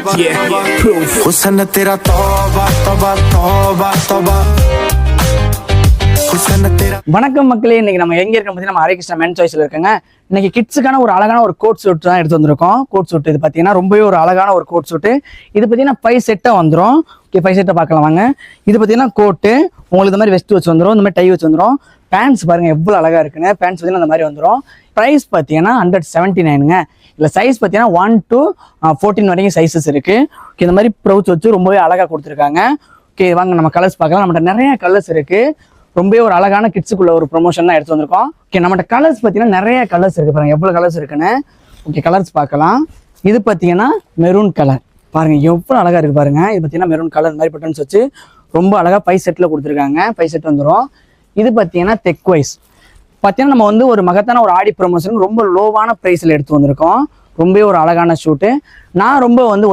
हुस्न तेरा तौबा तौबा तौबा तौबा हुस्न तेरा. வணக்கம் மக்களே, இன்னைக்கு நம்ம எங்க இருக்கோம் பார்த்தீங்கன்னா நம்ம ஹரிகிருஷ்ணா மென் சாய்ஸ்ல இருக்கங்க. இன்னைக்கு கிட்ஸுக்கான ஒரு அழகான ஒரு கோட் சூட் தான் எடுத்து வந்திருக்கோம். கோட் சூட் இது பார்த்தீங்கன்னா ரொம்பவே ஒரு அழகான ஒரு கோட் சூட்டு. இது பார்த்தீங்கன்னா 5 செட்டாக வந்துடும். ஓகே, 5 செட்டை பார்க்கலாம் வாங்க. இது பார்த்தீங்கன்னா கோட்டு, உங்களுக்கு இந்த மாதிரி வெஸ்ட் வச்சு வந்துடும், இந்த மாதிரி டை வச்சு வந்துடும். பேண்ட்ஸ் பாருங்க எவ்வளோ அழகா இருக்குன்னு. பேண்ட்ஸ் பார்த்தீங்கன்னா அந்த மாதிரி வந்துடும். ப்ரைஸ் பார்த்தீங்கன்னா 179ங்க. இல்லை சைஸ் பார்த்தீங்கன்னா 1 to 14 வரைக்கும் சைஸஸ் இருக்கு. ஓகே, இந்த மாதிரி ப்ரௌச் வச்சு ரொம்பவே அழகா கொடுத்துருக்காங்க. ஓகே வாங்க நம்ம கலர்ஸ் பார்க்கலாம். நம்மகிட்ட நிறைய கலர்ஸ் இருக்கு. ரொம்பவே ஒரு அழகான கிட்ஸுக்குள்ள ஒரு ப்ரொமோஷன் தான் எடுத்து வந்திருக்கோம். ஓகே, நம்மகிட்ட கலர்ஸ் பார்த்தீங்கன்னா நிறைய கலர்ஸ் இருக்கு பாருங்க, எவ்வளோ கலர்ஸ் இருக்குன்னு. ஓகே, கலர்ஸ் பார்க்கலாம். இது பார்த்தீங்கன்னா மெரூன் கலர் பாருங்க, எவ்வளோ அழகா இருக்கு பாருங்க. இது பார்த்தீங்கன்னா மெரூன் கலர் மாதிரி பட்டன்ஸ் வச்சு ரொம்ப அழகா 5 செட்டில் கொடுத்துருக்காங்க. 5 செட் வந்துடும். இது பார்த்தீங்கன்னா தெக் வைஸ் பார்த்தீங்கன்னா நம்ம வந்து ஒரு மகத்தான ஒரு ஆடி ப்ரொமோஷன் ரொம்ப லோவான ப்ரைஸில் எடுத்து வந்திருக்கோம். ரொம்பவே ஒரு அழகான ஷூட்டு. நான் ரொம்ப வந்து